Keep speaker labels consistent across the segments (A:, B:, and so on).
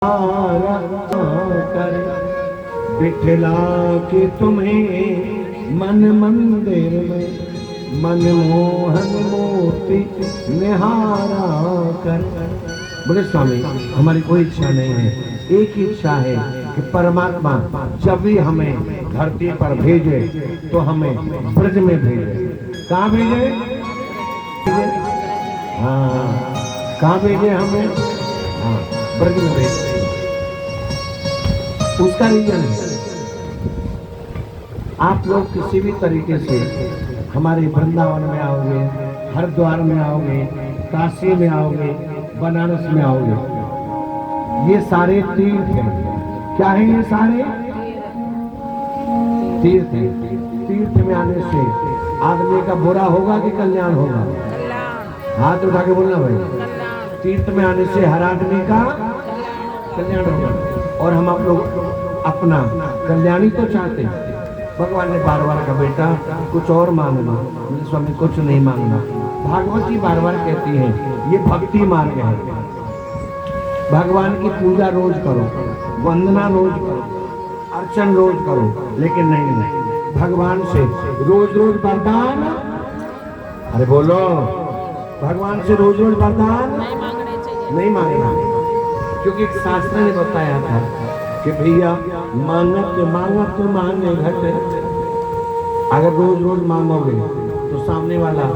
A: कर बिठला के तुम्हें मन मंदिर में मनमोहन मूर्ति निहारा कर। बोले स्वामी हमारी कोई इच्छा नहीं है, एक ही इच्छा है कि परमात्मा जब भी हमें धरती पर भेजे तो हमें ब्रज में भेजे। कहाँ भेजे? हाँ, कहाँ भेजे हमें? हाँ, ब्रज में भेजे। उसका रीजन है आप लोग किसी भी तरीके से हमारे वृंदावन में आओगे, हरिद्वार में आओगे, काशी में आओगे, बनारस में आओगे, ये सारे तीर्थ हैं। क्या है ये सारे? तीर्थ हैं। तीर्थ में आने से आदमी का बुरा होगा कि कल्याण होगा? हाथ उठा के बोलना भाई। तीर्थ में आने से हर आदमी का कल्याण होगा। और हम आप लोग अपना कल्याणी तो चाहते हैं। भगवान ने बार बार कहा बेटा कुछ और मांगना। स्वामी कुछ नहीं मांगना। भागवत जी बार बार कहती है ये भक्ति मार्ग है। भगवान की पूजा रोज करो, वंदना रोज करो, अर्चन रोज करो, लेकिन नहीं भगवान से रोज रोज वरदान। अरे बोलो, भगवान से रोज रोज वरदान नहीं मांगना। क्योंकि एक शास्त्र ने बताया था कि भैया मांगत मांगत मांगे घटे। अगर रोज रोज मांगोगे तो सामने वाला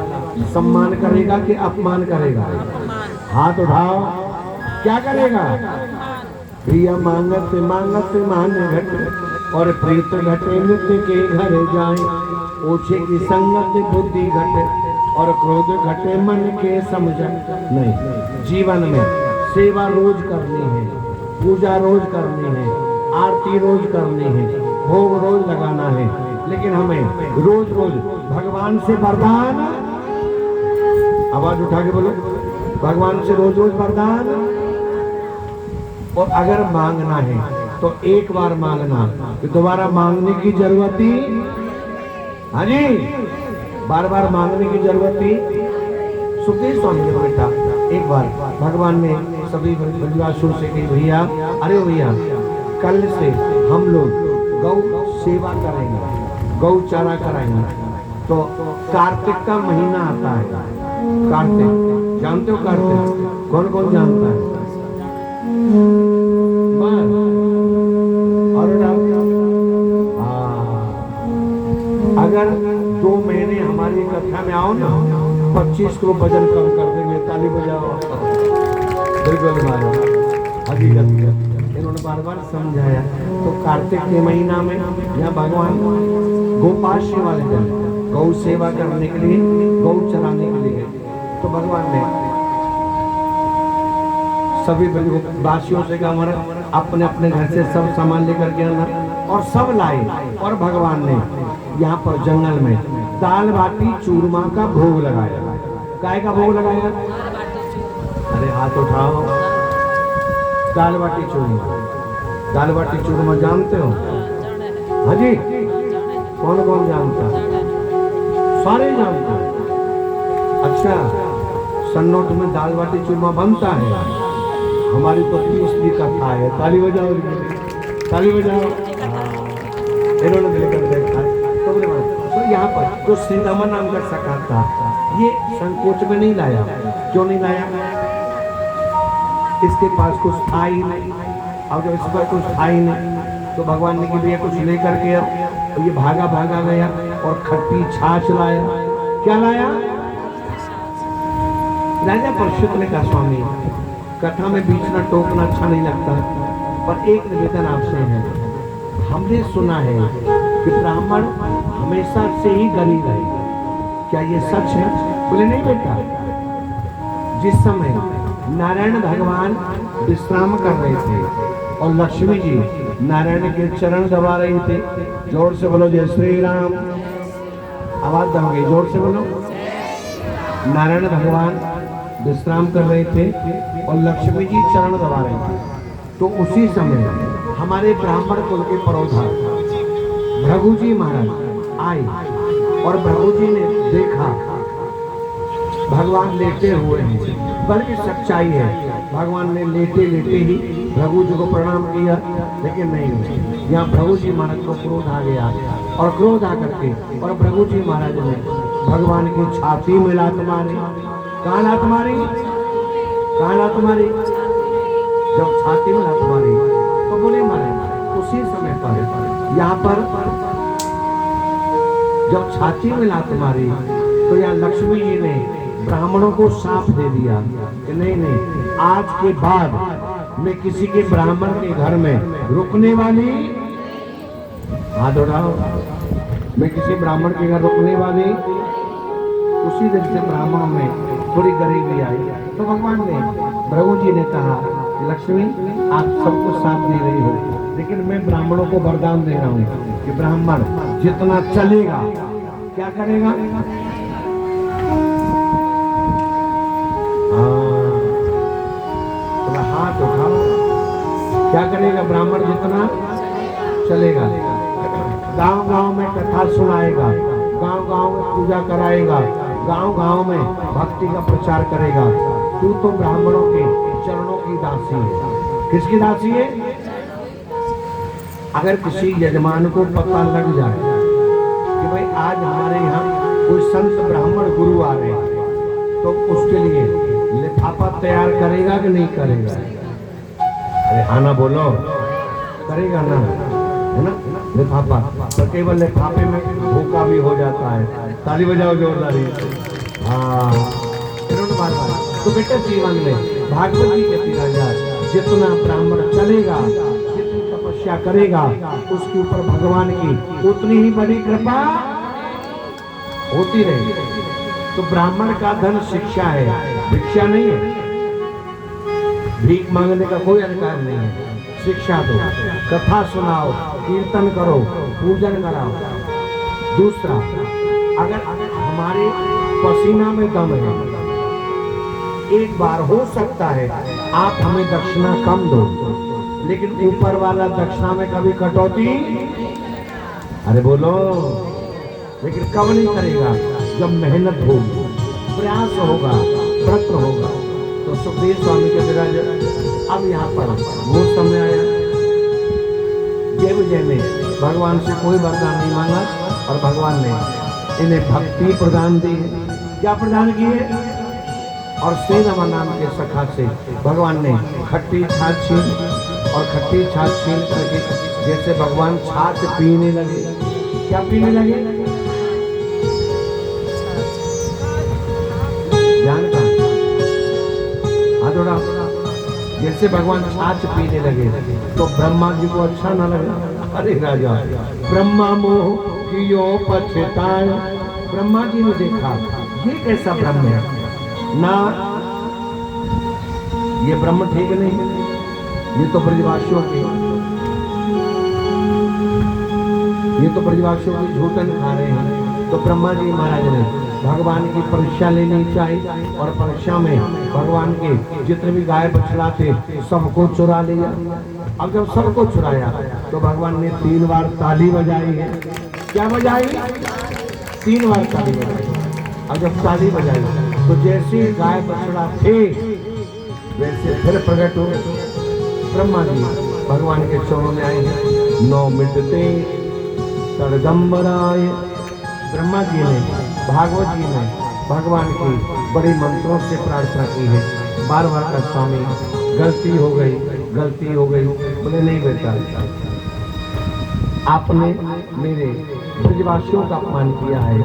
A: सम्मान करेगा कि अपमान करेगा? हाथ उठाओ, क्या करेगा? भैया मांगत मांगत मांगे घटे और प्रीत घटे नित्य के घर जाए। ओछे की संगत बुद्धि घटे और क्रोध घटे मन के समझ नहीं। जीवन में सेवा रोज करनी है, पूजा रोज करनी है, आरती रोज करनी है, भोग रोज लगाना है, लेकिन हमें रोज रोज भगवान से वरदान। आवाज उठा के बोलो, भगवान से रोज रोज वरदान। और अगर मांगना है तो एक बार मांगना, तो दोबारा मांगने की जरूरत ही। हाँ जी, बार बार मांगने की जरूरत ही। सुखदेव स्वामी ने बेटा एक बार भगवान ने सभी बलिवासुर से कही भैया, अरे भैया कल से हम लोग गौ सेवा करेंगे, गौ चारा कराएंगे। तो कार्तिक का महीना आता है। कार्तिक जानते हो? कार्तिक कौन कौन जानता है? अगर 2 महीने हमारी कथा में आओ ना, 25 किलो वजन कम कर देंगे। ताली बजाओ। बिल्कुल मारो। हकीकत इन्होंने बार बार समझाया। तो कार्तिक के महीना में यहाँ भगवान गोपाश्य वाले दिन गौ सेवा करने के लिए, गौ चराने के लिए, तो भगवान ने सभी वासियों से कहा हमारा अपने अपने घर से सब सामान लेकर के आना, और सब लाए। और भगवान ने यहाँ पर जंगल में दाल बाटी चूरमा का भोग लगाया। गाय का भोग लगाया। अरे हाथ उठाओ। दाल बाटी चूरमा, दाल बाटी चूरमा जानते हो? हाँ जी, कौन कौन जानता? सारे जानते। अच्छा, सन्नोट में दाल बाटी चूरमा बनता है। हमारी तो 30 कथा है। ताली बजाओ, ताली बजाओ। इन्होंने लेकर देखा। तो यहाँ पर जो श्रीरामा नाम का सखा था, ये संकोच में नहीं लाया। क्यों नहीं लाया? इसके पास कुछ था ही नहीं। अब जब इस पर कुछ था ही नहीं तो भगवान ने कि कुछ लेकर के तो ये भागा भागा गया और खट्टी छाछ लाया। क्या लाया? राजा परशुत ने कहा स्वामी कथा में बीच में टोकना अच्छा नहीं लगता, पर एक निवेदन आपसे है। हमने सुना है कि ब्राह्मण हमेशा से ही गरीब है। क्या ये सच है? बोले नहीं बेटा, जिस समय नारायण भगवान विश्राम कर रहे थे और लक्ष्मी जी नारायण के चरण दबा रही थी, जोर से बोलो जय श्री राम। आवाज दबोगे, जोर से बोलो। नारायण भगवान विश्राम कर रहे थे और लक्ष्मी जी चरण दबा रहे थे। तो उसी समय हमारे ब्राह्मण कुल के परोधा भृगु जी महाराज आए और भृगु जी ने देखा भगवान लेटे हुए हैं। बल्कि सच्चाई है, भगवान ने लेटे लेटे ही भृगु जी को प्रणाम किया, लेकिन नहीं हुआ। यहाँ भृगु जी महाराज को क्रोध आ गया, और क्रोध आकर के और भृगु जी महाराज ने भगवान की छाती में लात मारी। कहाँ लात मारी? कहाँ लात मारी? जब छाती में लात मारी तो बोले महाराज उसी समय पर यहाँ पर जब छाती में लात मारी तो यहाँ लक्ष्मी जी ने ब्राह्मणों को साफ दे दिया कि नहीं नहीं, आज के बाद मैं किसी के ब्राह्मण के घर में रुकने वाली, हाथ उठाओ, मैं किसी ब्राह्मण के घर रुकने वाली। उसी दिन से ब्राह्मणों में थोड़ी गरीबी आई, तो भगवान ने भृगु जी ने कहा लक्ष्मी आप सबको साथ दे रही हो, लेकिन मैं ब्राह्मणों को वरदान दे रहा हूँ कि ब्राह्मण जितना चलेगा क्या करेगा? तो हाथ उठाओ, क्या करेगा? ब्राह्मण जितना चलेगा, गांव गांव में कथा सुनाएगा, गांव गांव में पूजा कराएगा, गांव गांव में भक्ति का प्रचार करेगा। तू तो ब्राह्मणों के चरणों की दासी है। किसकी दासी है? अगर किसी यजमान को पता लग जाए कि भाई आज हमारे यहाँ कोई संत ब्राह्मण गुरु आ रहे हैं, तो उसके लिए लिफाफा तैयार करेगा कि नहीं करेगा? अरे आना बोलो, करेगा ना, है ना? लिफाफा तो केवल लिफाफे में भूखा भी हो जाता है। ताली बजाओ जोरदारी। हाँ, तो बेटे जीवन में भागवत जी कहती राजा जितना ब्राह्मण चलेगा, जितनी तपस्या करेगा, उसके ऊपर भगवान की उतनी ही बड़ी कृपा होती रहेगी। तो ब्राह्मण का धन शिक्षा है, भिक्षा नहीं है। भीख मांगने का कोई अधिकार नहीं है। शिक्षा दो, कथा सुनाओ, कीर्तन करो, पूजन कराओ। दूसरा, अगर हमारे पसीना में दम है, एक बार हो सकता है आप हमें दक्षिणा कम दो, लेकिन ऊपर वाला दक्षिणा में कभी कटौती, अरे बोलो, लेकिन कब नहीं करेगा? जब मेहनत होगी, प्रयास होगा, प्रयत्न होगा। तो सुखदेव स्वामी के विराज अब यहाँ पर वो समय आया, जय विजय में भगवान से कोई वरदान नहीं मांगा और भगवान ने इन्हें भक्ति प्रदान दी। क्या प्रदान किए? और सेनमा नाम के सखा से भगवान ने खट्टी छाछ छीन, और खट्टी छाछ छीन करके जैसे भगवान छाछ पीने लगे। क्या पीने लगे? ध्यान का हाथ उड़ा। जैसे भगवान छाछ पीने लगे तो ब्रह्मा जी को अच्छा न लगा। अरे राजा, ब्रह्मा मोह कियो पछताया। ब्रह्मा जी ने देखा ये कैसा ब्रह्म है ना, ये ब्रह्म ठीक नहीं, ये तो ब्रजवासियों की झूठन खा रहे हैं। तो ब्रह्मा जी महाराज ने भगवान की परीक्षा लेनी चाहिए, और परीक्षा में भगवान के जितने भी गाय बछड़ा थे सबको चुरा लिया। अब जब सबको चुराया तो भगवान ने 3 बार ताली बजाई है। क्या बजाई? 3 बार ताली बजाई। और जब ताली बजाई तो जैसे गाय बछड़ा थे वैसे फिर प्रकट हो ब्रह्मा जी भगवान के चरणों में आए हैं। 9 मिटते सरगंबराय। ब्रह्मा जी ने, भागवत जी ने भगवान की बड़े मंत्रों से प्रार्थना की है। बार बार का स्वामी गलती हो गई, गलती हो गई। बोले नहीं बेटा, आपने मेरे ब्रजवासियों का अपमान किया है,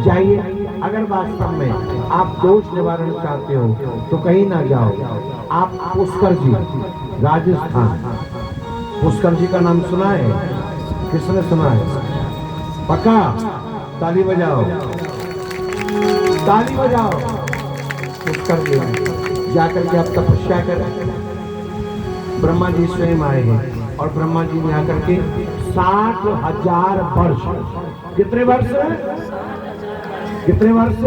A: जाइए। अगर वास्तव में आप दोष निवारण चाहते हो तो कहीं ना जाओ, आप पुष्कर जी, राजस्थान, पुष्कर जी का नाम सुना है? किसने सुना है? पक्का? ताली बजाओ, ताली बजाओ। पुष्कर जी जाकर के आप तपस्या करें। ब्रह्मा जी स्वयं आए हैं, और ब्रह्मा जी ने आकर के 60,000 वर्ष, कितने वर्ष? कितने वर्ष?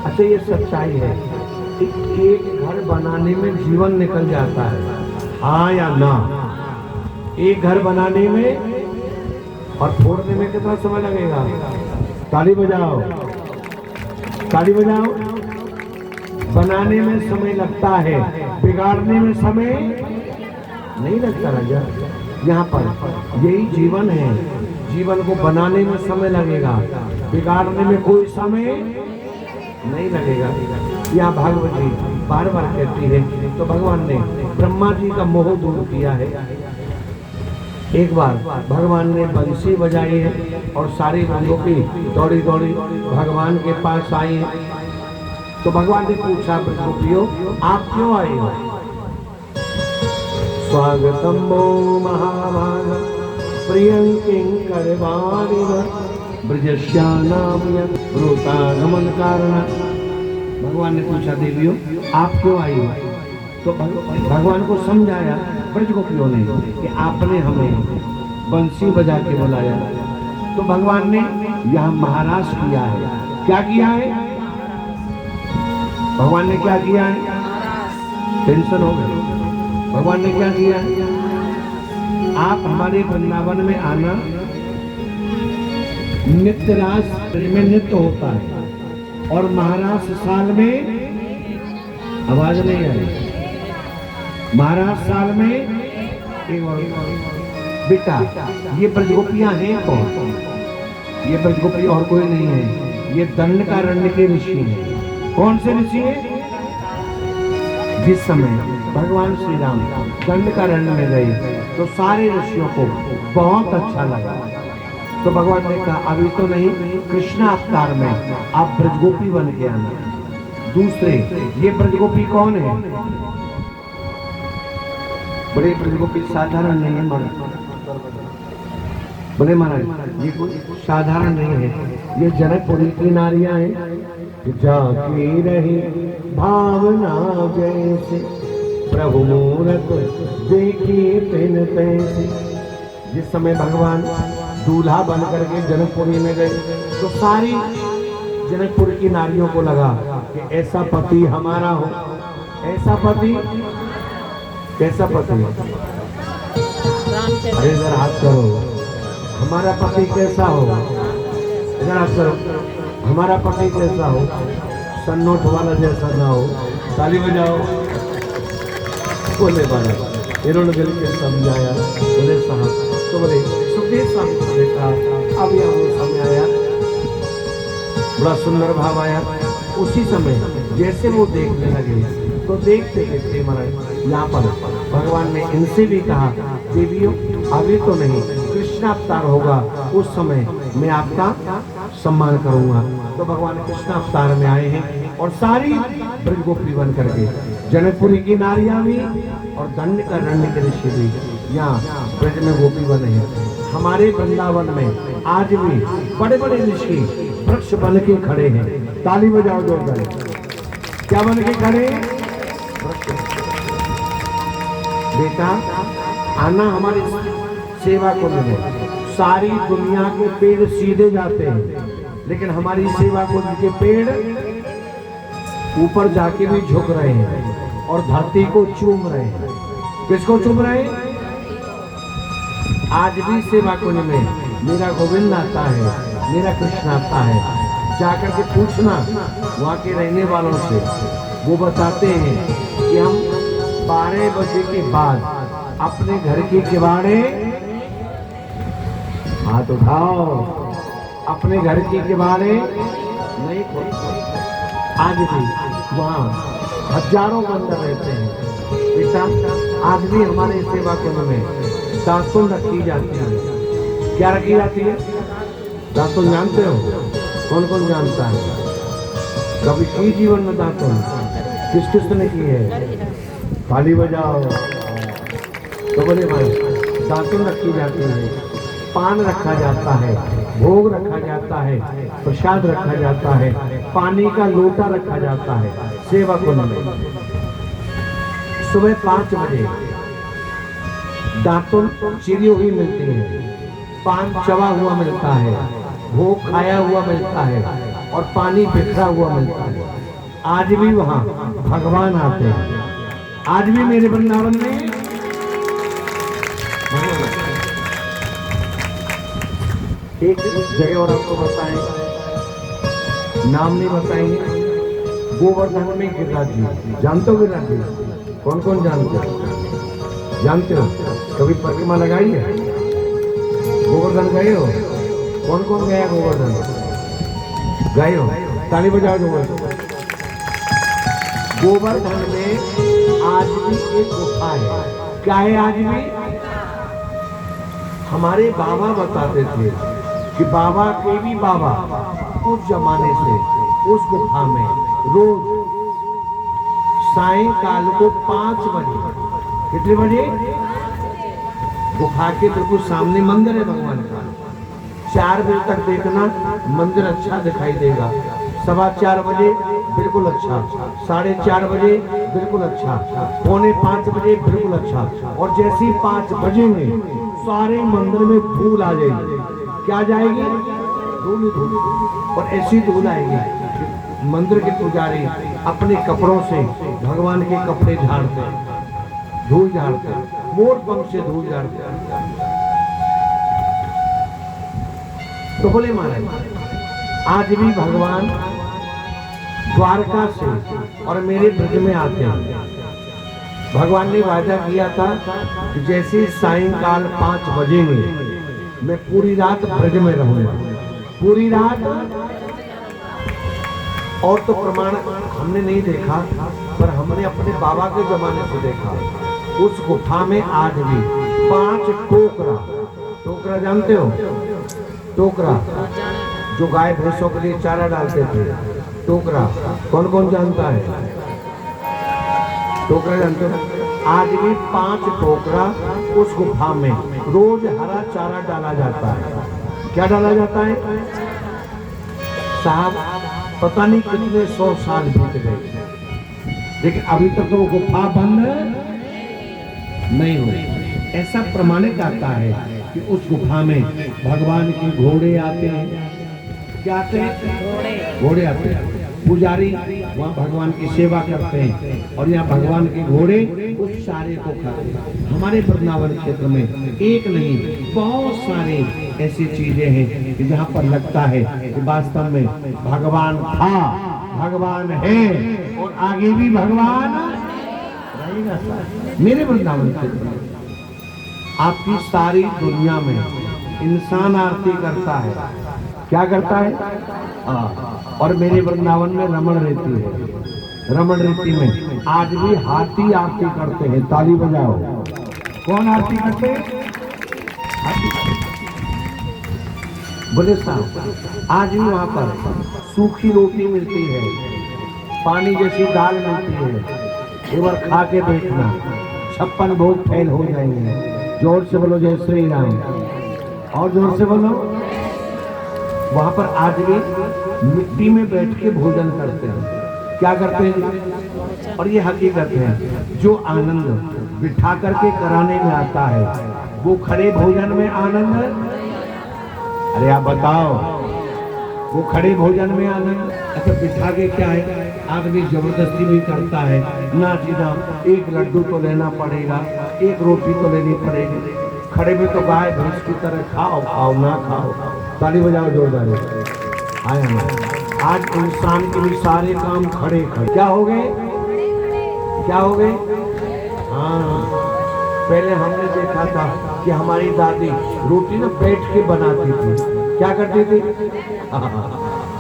A: अच्छा, ये सच्चाई है। एक घर बनाने में जीवन निकल जाता है, हाँ या ना? एक घर बनाने में और फोड़ने में कितना समय लगेगा? ताली बजाओ, ताली बजाओ। बनाने में समय लगता है, बिगाड़ने में समय नहीं लगता राजा। यहाँ पर यही जीवन है, जीवन को बनाने में समय लगेगा, बिगाड़ने में कोई समय नहीं लगेगा। यहाँ भागवत जी बार बार कहती है। तो भगवान ने ब्रह्मा जी का मोह दूर किया है। एक बार भगवान ने बंसी बजाई है और सारी गोपी दौड़ी दौड़ी भगवान के पास आई है। तो भगवान ने पूछा, गोपियों आप क्यों आए हो? स्वागतम वो महाभाग प्रियं किंकरवाणिव ब्रजश्यानाम यद्रूतागमन कारण। भगवान ने पूछा, देवियों आप क्यों आई हो? तो भगवान को समझाया ब्रज गोपियों ने कि आपने हमें बंसी बजा के बुलाया। तो भगवान ने यहाँ महाराज किया है। क्या किया है भगवान ने? क्या किया है? टेंशन हो गई। भगवान ने क्या किया है? आप हमारे वृंदावन में आना, नित्य रास में नृत्य होता है और महाराज साल में, आवाज नहीं आ रही, महाराज साल में एक और बेटा। ये ब्रजगोपियां हैं कौन? ये ब्रजगोपी और कोई नहीं है, ये दंडकारण्य के ऋषि हैं। कौन से ऋषि हैं? जिस समय भगवान श्री राम दंडकारण्य में गए तो सारे ऋषियों को बहुत अच्छा लगा। तो भगवान ने कहा अभी तो नहीं, कृष्ण अवतार में आप ब्रजगोपी बन के आना। दूसरे, ये ब्रजगोपी कौन है? बड़े ब्रजगोपी साधारण नहीं है बोले महाराज, ये कोई साधारण नहीं है, ये जनकपुरी की नारियां हैं। जाकी रही भावना जैसे प्रभु मूरत देखी तिन तैसे। जिस समय भगवान दूल्हा बन करके जनकपुरी में गए तो सारी जनकपुर की नारियों को लगा कि ऐसा पति हमारा हो। ऐसा पति, कैसा पति? अरे इधर हाथ करो, हमारा पति कैसा हो? इधर हाथ करो, हमारा पति कैसा हो? सन्नोट वाला जैसा ना हो। ताली बजाओ। बोले बालक, इन्होंने दिल के समझाया। बोले साहब, तो बोले सुखदेव स्वामी को देखा, अब यहाँ वो समय आया, बड़ा सुंदर भाव आया। उसी समय जैसे वो देखने लगे तो देखते देखते महाराज यहाँ पर भगवान ने इनसे भी कहा, देवियों अभी तो नहीं, कृष्ण अवतार होगा उस समय मैं आपका सम्मान करूंगा। तो भगवान कृष्ण अवतार में आए हैं और सारी ब्रजगोपी बन करके, जनकपुरी की नारियां भी और दंडकारण्य के ऋषि भी यहाँ ब्रज में गोपी बने हैं। हमारे वृंदावन में आज भी बड़े बड़े ऋषि वृक्ष बन के खड़े हैं। ताली बजाओ जोरदार। क्या बन के खड़े? बेटा आना हमारी सेवा को मिले। सारी दुनिया के पेड़ सीधे जाते हैं, लेकिन हमारी सेवा को के पेड़ ऊपर जाके भी झुक रहे हैं और धरती को चूम रहे हैं। किसको चूम रहे हैं? आज भी सेवा कुंज में मेरा गोविंद आता है, मेरा कृष्ण आता है। जाकर के पूछना वहाँ के रहने वालों से, वो बताते हैं कि हम 12 बजे के बाद अपने घर के किवाड़े, हाथ उठाओ, अपने घर के किवाड़े नहीं खोलते। आज भी वहाँ हजारों बंदर रहते हैं। बेटा आज भी हमारे सेवा कुंज में दातुन रखी जाती है। क्या रखी जाती है? दातुन जानते हो? कौन कौन जानता है? कभी की जीवन में दातुन किस किस ने की है? ताली बजाओ। तो बोले भाई दातुन रखी जाती है, पान रखा जाता है, भोग रखा जाता है, प्रसाद रखा जाता है, पानी का लोटा रखा जाता है। सेवा कुंज में सुबह 5 बजे दातुन चिरी हुई मिलती है, पान चबा हुआ मिलता है, भोग खाया हुआ मिलता है और पानी बिखरा हुआ मिलता है। आज भी वहाँ भगवान आते हैं। आज भी मेरे वृंदावन में एक जगह और आपको बताएं, नाम नहीं बताएंगे। गोवर्धन में गिरिराज जी, जानते हो गिरिराज जी? कौन कौन जानते हो? जानते हो? कभी परिक्रमा लगाई है? गोवर्धन गए हो? कौन कौन गया गोवर्धन? गए हो? ताली बजाओ गोवर्धन। गोवर्धन में आज भी एक गुफा है। क्या है आज भी? हमारे बाबा बताते थे कि बाबा के भी बाबा उस जमाने से उस गुफा में रोज सायंकाल को 5 बजे, कितने बजे? गुफा के बिल्कुल सामने मंदिर है भगवान का। 4 बजे तक देखना मंदिर अच्छा दिखाई देगा। 4:15 बजे बिल्कुल अच्छा, 4:30 बजे बिल्कुल अच्छा, 4:45 बजे बिल्कुल अच्छा। और जैसे ही 5 बजेंगे सारे मंदिर में धूल आ जाएगी। क्या जाएगी? धूल धूल। और ऐसी धूल आएगी मंदिर के पुजारी अपने कपड़ों से भगवान के कपड़े झाड़ते, धूल झाड़ते, मोर पंख से धूल झाड़ते। तो बोले महाराज आज भी भगवान द्वारका से और मेरे ब्रज में आते हैं। भगवान ने वादा किया था कि जैसे सायंकाल 5 बजेंगे मैं पूरी रात ब्रज में रहूंगा, पूरी रात। और तो प्रमाण हमने नहीं देखा, पर हमने अपने बाबा के जमाने से देखा। उस गुफा में आज भी 5 टोकरा, टोकरा जानते हो? टोकरा जो गाय भैंसों के लिए चारा डालते थे, टोकरा कौन कौन जानता है? टोकरा जानते हो? आज भी 5 टोकरा उस गुफा में रोज हरा चारा डाला जाता है। क्या डाला जाता है साहब? पता नहीं कितने 100 साल बीत गए, लेकिन अभी तक तो वो गुफा बंद नहीं हुई। ऐसा प्रमाणित आता है कि उस गुफा में भगवान के घोड़े आते हैं। क्या आते हैं? घोड़े आते हैं। पुजारी वहाँ भगवान की सेवा करते हैं और यहाँ भगवान के घोड़े उस सारे को खाते हैं। हमारे वृंदावन क्षेत्र में एक नहीं बहुत सारे ऐसी चीजें हैं कि जहाँ पर लगता है कि वास्तव में भगवान था, भगवान है और आगे भी भगवान रहेगा। मेरे वृंदावन क्षेत्र में आपकी सारी दुनिया में इंसान आरती करता है। क्या करता है? और मेरे वृंदावन में रमण रीति है। रमण रीति में आज भी हाथी आरती करते हैं। ताली बजाओ। कौन आरती करते हैं? हाथी। बोले साहब आज भी वहां पर सूखी रोटी मिलती है, पानी जैसी दाल मिलती है। एक बार खा के देखना, 56 भोग फैल हो जाएंगे। जोर से बोलो जय श्री राम, और जोर से बोलो। वहां पर आज भी मिट्टी में बैठ के भोजन करते हैं। क्या करते हैं? और ये हकीकत है, जो आनंद बिठा करके कराने में आता है वो खड़े भोजन में आनंद। अरे आप बताओ, वो खड़े भोजन में आनंद। अच्छा बिठा के क्या है, आदमी जबरदस्ती भी करता है ना सीधा। एक लड्डू तो लेना पड़ेगा, एक रोटी तो लेनी पड़ेगी। खड़े में तो गाय भैंस की तरह खाओ खाओ ना खाओ। ताली बजाओ जोरदार। आया ना, आज इंसान के भी सारे काम खड़े खड़े। क्या हो गए? क्या हो गए? हाँ, पहले हमने देखा था कि हमारी दादी रोटी ना बैठ के बनाती थी। क्या करती थी?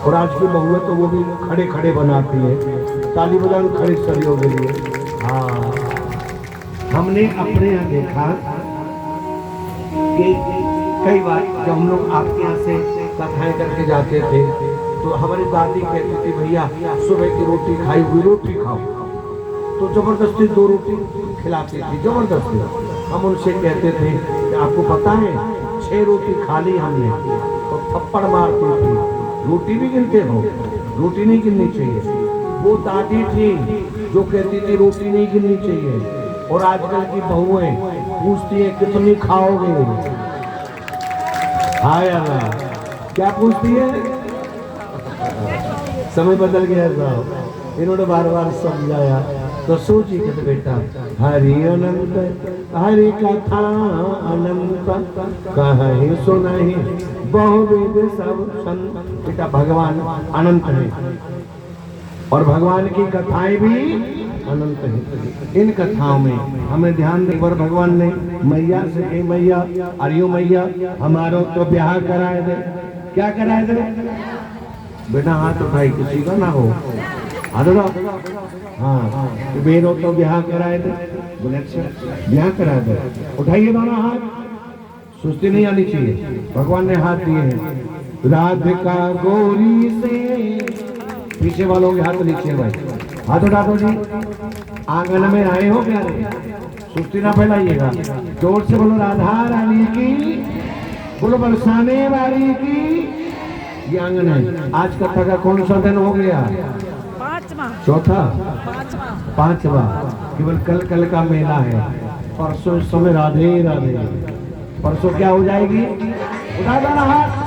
A: और आज की बहुएं तो वो भी खड़े खड़े बनाती है। ताली बजाओ खड़े सरियों के लिए। हाँ, हमने अपने यहाँ देखा कि कई बार जब हम लोग आपके यहाँ से कथाएं करके जाते थे तो हमारी दादी कहती थी भैया सुबह की रोटी खाई हुई रोटी खाओ, तो जबरदस्ती 2 रोटी खिलाती थी, जबरदस्ती। हम उनसे कहते थे कि आपको पता है 6 रोटी खा ली हमने, तो थप्पड़ मारती थी। रोटी भी गिनते हो? रोटी नहीं गिननी चाहिए। वो दादी थी जो कहती थी रोटी नहीं गिननी चाहिए। और आजकल की बहुएं पूछती है कितनी खाओगे? हाय अल्लाह, क्या पूछती है? समय बदल गया साहब, इन्होंने बार बार समझाया तो सोची कि बेटा हरि अनंत हरि कथा अनंत कहीं सुनाही बहुविध सब संत। बेटा भगवान अनंत है और भगवान की कथाएं भी अनंत हित। इन कथाओं में हमें ध्यान दे पर भगवान ने मैया से कही, मैया अरियो मैया हमारो तो ब्याह कराए दे। क्या कराए दे? बेटा हाथ उठाई, किसी का ना हो हाथ उठाओ। हाँ मेरो तो ब्याह कराए दे। बोले अच्छा ब्याह कराए दे, उठाइए दोनों हाथ। सुस्ती नहीं आनी चाहिए, भगवान ने हाथ दिए हैं। राधिका गौरी से, पीछे वालों के हाथ नीचे भाई, हाथ उठा दो जी। आंगन में आए हो क्या? सुस्ती ना फैलाइएगा, जोर से बोलो राधा रानी की, बोलो बरसाने वाली की। ये आंगन है। आज कथा का कौन सा दिन हो गया? चौथा, पांचवा। केवल कल कल का मेला है, परसों इस समय राधे राधे। परसों क्या हो जाएगी? उठा दो ना हाथ।